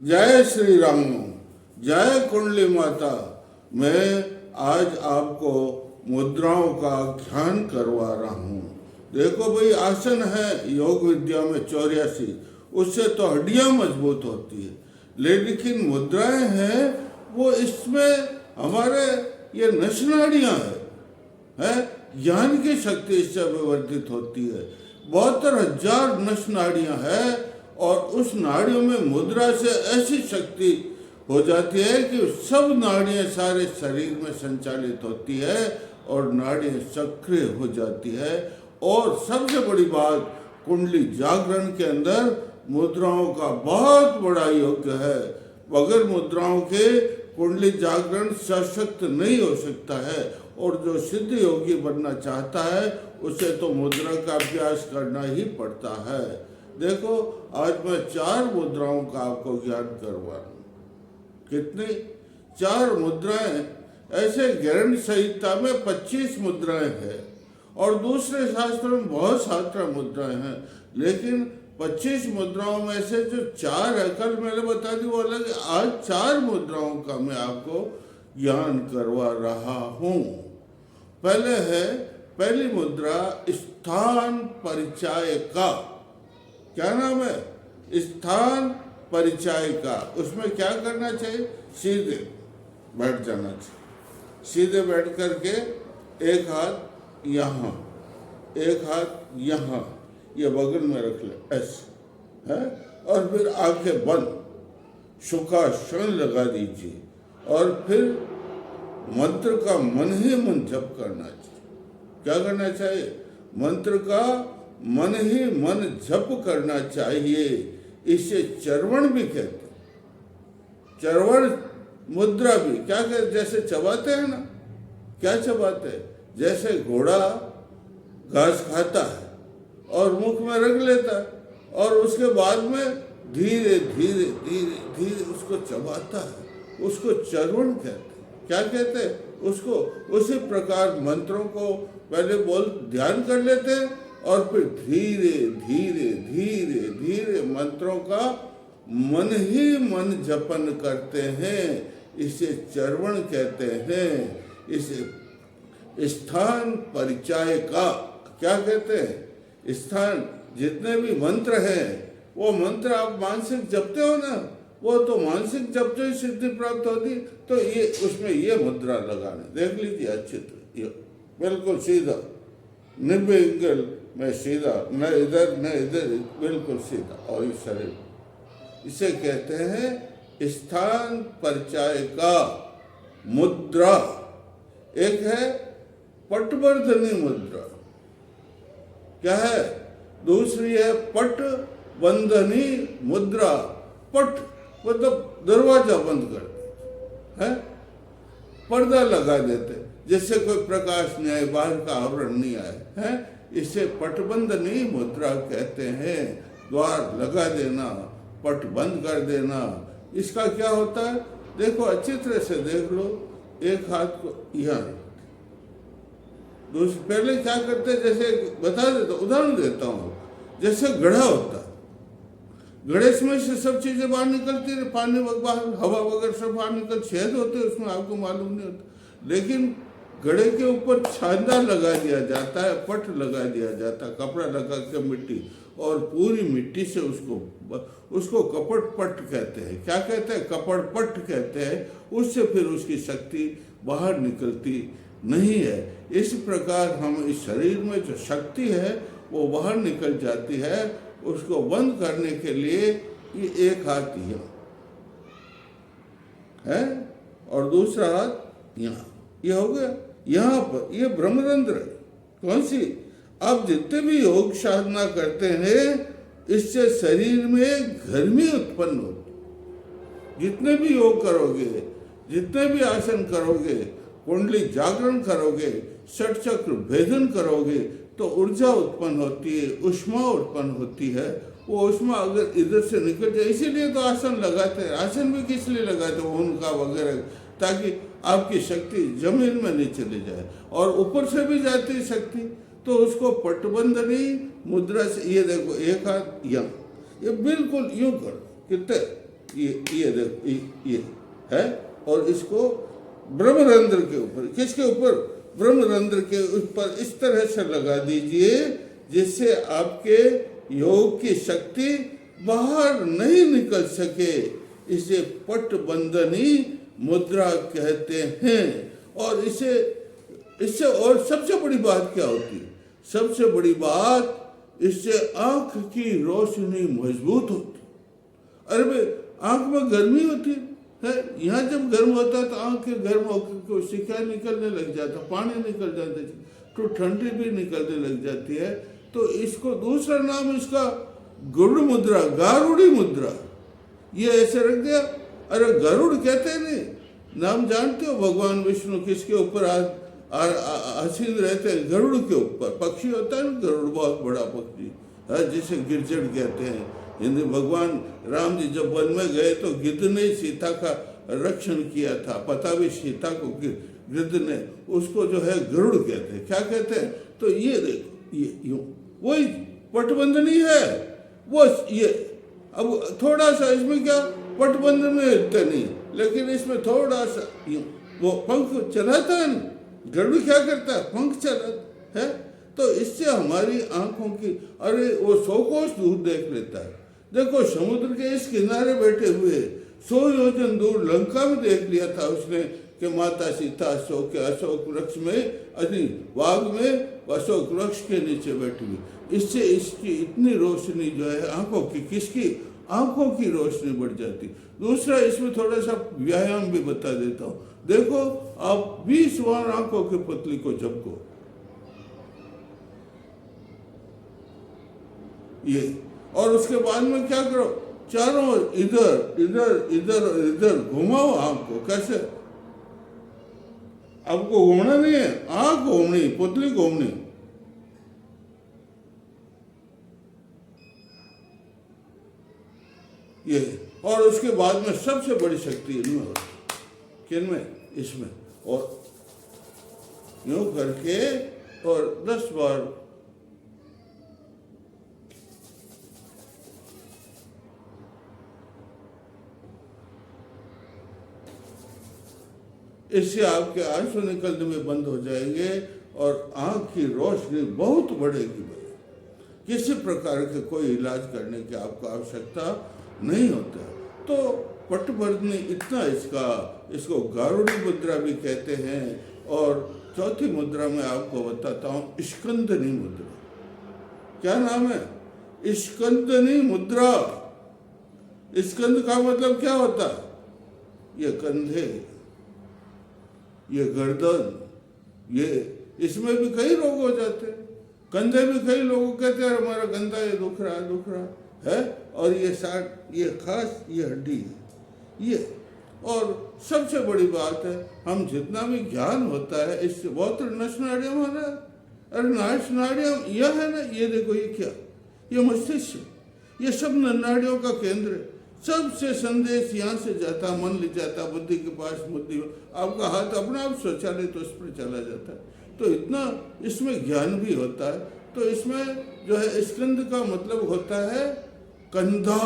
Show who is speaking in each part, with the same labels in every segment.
Speaker 1: जय श्री राम, जय कुंडली माता। मैं आज आपको मुद्राओं का ज्ञान करवा रहा हूँ। देखो भाई, आसन है योग विद्या में 84, उससे तो हड्डियाँ मजबूत होती है, लेकिन मुद्राएं हैं वो इसमें हमारे ये नसनाड़ियाँ है ज्ञान की शक्ति इससे विवर्धित होती है। 72,000 नस नाड़ियाँ हैं और उस नाड़ियों में मुद्रा से ऐसी शक्ति हो जाती है कि सब नाड़ियाँ सारे शरीर में संचालित होती है और नाड़ियाँ सक्रिय हो जाती है। और सबसे बड़ी बात, कुंडली जागरण के अंदर मुद्राओं का बहुत बड़ा योग है। बगैर मुद्राओं के कुंडली जागरण सशक्त नहीं हो सकता है, और जो सिद्ध योगी बनना चाहता है उसे तो मुद्रा का अभ्यास करना ही पड़ता है। देखो, आज मैं 4 मुद्राओं का आपको ज्ञान करवा रहा हूँ। कितनी? 4 मुद्राएं। ऐसे गैरंड संहिता में 25 मुद्राएं हैं और दूसरे शास्त्रों में बहुत सारा मुद्राएं हैं, लेकिन 25 मुद्राओं में से जो 4 है, कल मैंने बता दी वो अलग है। आज 4 मुद्राओं का मैं आपको ज्ञान करवा रहा हूँ। पहली मुद्रा स्थान परिचय का। क्या नाम है? स्थान परिचय का। उसमें क्या करना चाहिए? सीधे बैठ जाना चाहिए। सीधे बैठ करके एक हाथ यहाँ, एक हाथ यहाँ, ये बगल में रख ले ऐसे है, और फिर आंखें बंद, सुखासन लगा दीजिए और फिर मंत्र का मन ही मन जप करना चाहिए। क्या करना चाहिए? मंत्र का मन ही मन जप करना चाहिए। इसे चरवण भी कहते हैं। चरवण मुद्रा भी क्या कहते? जैसे चबाते हैं ना, क्या चबाते हैं? जैसे घोड़ा घास खाता है और मुख में रख लेता है और उसके बाद में धीरे धीरे धीरे धीरे उसको चबाता है, उसको चरवण कहते हैं। क्या कहते हैं उसको? उसी प्रकार मंत्रों को पहले ध्यान कर लेते हैं और फिर धीरे धीरे धीरे धीरे मंत्रों का मन ही मन जपन करते हैं। इसे चरवण कहते हैं। इसे स्थान परिचय का क्या कहते हैं? स्थान, जितने भी मंत्र हैं वो मंत्र आप मानसिक जपते हो ना, वो तो मानसिक जप से सिद्धि प्राप्त होती। तो ये उसमें ये मुद्रा लगाने, देख लीजिए अच्छे तो, ये बिल्कुल सीधा, 90 एंगल में सीधा, न इधर न इधर, बिल्कुल सीधा। और इस शरीर, इसे कहते हैं स्थान परिचय का मुद्रा। एक है पटवर्धनी मुद्रा, क्या है? दूसरी है पटबंधनी मुद्रा। पट मतलब दरवाजा बंद कर देते हैं, पर्दा लगा देते जिससे कोई प्रकाश नहीं आए, बाहर का आवरण नहीं आए है। इसे पटबंधनी मुद्रा कहते हैं। द्वार लगा देना, पट बंद कर देना। इसका क्या होता है? देखो, अच्छी तरह से देख लो। एक हाथ को यहाँ, पहले क्या करते हैं, जैसे बता देता, उदाहरण देता हूँ। जैसे घड़ा होता है, घड़े में से सब चीजें बाहर निकलती है, पानी बाहर, हवा वगैरह सब बाहर निकल, छेद होते हैं उसमें, आपको मालूम नहीं होता। लेकिन घड़े के ऊपर छांदा लगा दिया जाता है, पट लगा दिया जाता है, कपड़ा लगा के मिट्टी, और पूरी मिट्टी से उसको कपड़ पट कहते हैं। क्या कहते हैं? कपड़ पट कहते हैं। उससे फिर उसकी शक्ति बाहर निकलती नहीं है। इस प्रकार हम इस शरीर में जो शक्ति है वो बाहर निकल जाती है। उसको बंद करने के लिए ये एक हाथ यहाँ है और दूसरा हाथ यहाँ, ये हो गया। यहाँ पर ये ब्रह्मरंध्र है। कौन सी? आप जितने भी योग साधना करते हैं, इससे शरीर में गर्मी उत्पन्न होती। जितने भी योग करोगे, जितने भी आसन करोगे, कुंडली जागरण करोगे, षट चक्र भेदन करोगे, तो ऊर्जा उत्पन्न होती है, ऊष्मा उत्पन्न होती है। वो ऊष्मा अगर इधर से निकल जाए, इसीलिए तो आसन लगाते हैं। आसन भी किस लिए लगाते हैं? उनका वगैरह, ताकि आपकी शक्ति जमीन में नहीं चली जाए, और ऊपर से भी जाती है शक्ति। तो उसको पटबंधनी मुद्रा से, ये देखो, एक हाथ यहाँ, ये बिल्कुल यूं करो, कितने ये देखो ये है, और इसको ब्रह्मरंध्र के ऊपर, किसके ऊपर, ब्रह्मरंध्र के ऊपर इस तरह से लगा दीजिए जिससे आपके योग की शक्ति बाहर नहीं निकल सके। इसे पटबंधनी मुद्रा कहते हैं। और इससे और सबसे बड़ी बात क्या होती है, सबसे बड़ी बात, इससे आंख की रोशनी मजबूत होती। अरे भाई आंख में गर्मी होती है, यहाँ जब गर्म होता है तो आंख के गर्म होकर को सिक्का निकलने लग जाता, पानी निकल जाता है, तो ठंडी भी निकलने लग जाती है। तो इसको दूसरा नाम इसका गरुड़ मुद्रा, गारुड़ी मुद्रा, ये ऐसे रख दिया। अरे गरुड़ कहते नहीं, नाम जानते हो भगवान विष्णु किसके ऊपर आसीन रहते हैं, गरुड़ के ऊपर। पक्षी होता है ना गरुड़, बहुत बड़ा पक्षी है जिसे गिरजड़ कहते हैं। हिंदी भगवान राम जी जब वन में गए तो गिद्ध ने सीता का रक्षण किया था, पता भी सीता को, गिद्ध ने, उसको जो है गरुड़ कहते हैं। क्या कहते हैं, तो ये देखो ये यूं वही पटबंधनी है वो। ये अब थोड़ा सा इसमें क्या, पटबंधन में हिलता नहीं, लेकिन इसमें थोड़ा सा यूं वो पंख चलाता है ना, गरुड़ क्या करता है, पंख चलाता है। तो इससे हमारी आंखों की, अरे वो 100 कोस दूर देख लेता है। देखो समुद्र के इस किनारे बैठे हुए 100 योजन दूर लंका में देख लिया था उसने कि माता सीता अशोक वृक्ष में, बाग में अशोक वृक्ष के नीचे बैठी हुई। इससे इसकी इतनी रोशनी जो है आंखों की, किसकी, आंखों की रोशनी बढ़ जाती। दूसरा इसमें थोड़ा सा व्यायाम भी बता देता हूँ। देखो आप 20 बार आंखों की पुतली को झपको, ये, और उसके बाद में क्या करो, चारों इधर इधर इधर इधर घुमाओ आंख को। कैसे, आपको घूमना नहीं है, आंख घूमनी, पुतली घूमनी। ये, और उसके बाद में सबसे बड़ी शक्ति इनमें होती, किनमें, इसमें। और यूं करके और 10 बार इससे आपके आंसू निकलने में बंद हो जाएंगे और आंख की रोशनी बहुत बढ़ेगी। किसी प्रकार के कोई इलाज करने की आपको आवश्यकता नहीं होता। तो पटबंधनी इतना इसको गारुड़ी मुद्रा भी कहते हैं। और चौथी मुद्रा में आपको बताता हूँ, स्कंदनी मुद्रा। क्या नाम है, स्कंदनी मुद्रा। स्कंद का मतलब क्या होता है, ये कंधे, ये गर्दन, ये, इसमें भी कई रोग हो जाते हैं। कंधे भी कई लोग कहते हैं हमारा कंधा ये दुख रहा है। और ये साठ, ये खास, ये हड्डी है ये। और सबसे बड़ी बात है, हम जितना भी ज्ञान होता है इससे बहुत नसनाड़ियाँ हमारा, अरे नसनाड़ियाँ यह है ना, ये देखो ये क्या, ये मस्तिष्क, ये सब नाड़ियों का केंद्र है। सबसे संदेश यहाँ से जाता, मन ले जाता बुद्धि के पास, बुद्धि आपका हाथ अपना आप शौचालय तो उस पर चला जाता है। तो इतना इसमें ज्ञान भी होता है। तो इसमें जो है स्कंद का मतलब होता है कंधा,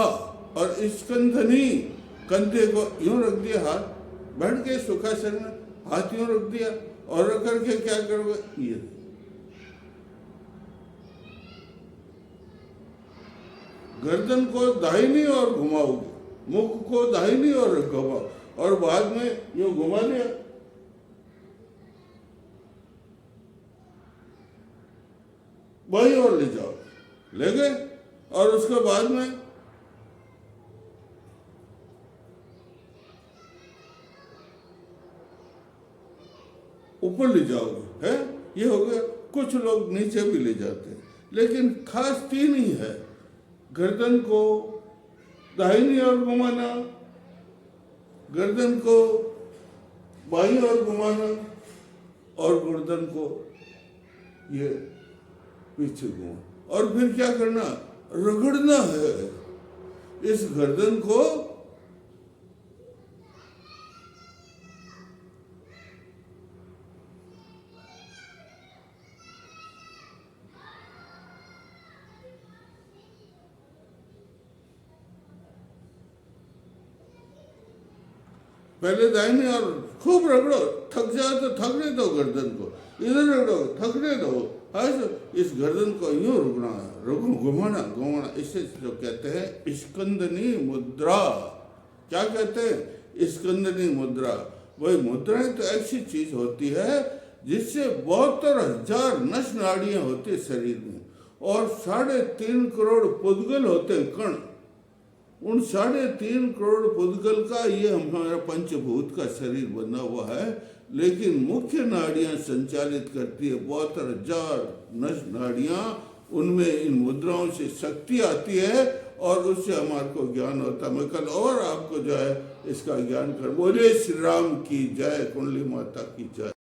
Speaker 1: और स्कंधनी, कंधे को यूं रख दिया, हाथ बैठ के सुखासन में हाथ यूं रख दिया, और रख करके क्या करोगे, ये गर्दन को दाहिनी ओर घुमाओगे, मुख को दाहिनी ओर घुमाओ, और बाद में यूं घुमा लिया, बाई ओर ले जाओ, ले गए। और उसके बाद में ऊपर ले जाओगे, है ये हो गया। कुछ लोग नीचे भी ले जाते हैं, लेकिन खास 3 ही है, गर्दन को दाहिनी ओर घुमाना, गर्दन को बाईं ओर घुमाना, और गर्दन को ये पीछे घुमाना। और फिर क्या करना, रगड़ना है इस गर्दन को, पहले दाहिनी और खूब रगड़ो, थक जाए तो थकने दो गर्दन को, इधर रगड़ो थकने दो, इस गर्दन को यूं रुकना, घुमाना घुमाना, इसे जो कहते हैं स्कंदनी मुद्रा। क्या कहते हैं? स्कंदनी मुद्रा। वही मुद्राएं तो ऐसी चीज होती है जिससे 72,000 नस नाड़ियां होती है शरीर में, और 3.5 करोड़ पुद्गल होते हैं कण। उन 3.5 करोड़ पुद्गल का ये हमारा पंचभूत का शरीर बना हुआ है, लेकिन मुख्य नाड़ियां संचालित करती है 72,000 नस नाड़ियां, उनमें इन मुद्राओं से शक्ति आती है और उससे हमारे को ज्ञान होता है। मैं कल और आपको जो है इसका ज्ञान कर। बोले श्री राम की जय, कुंडली माता की जय।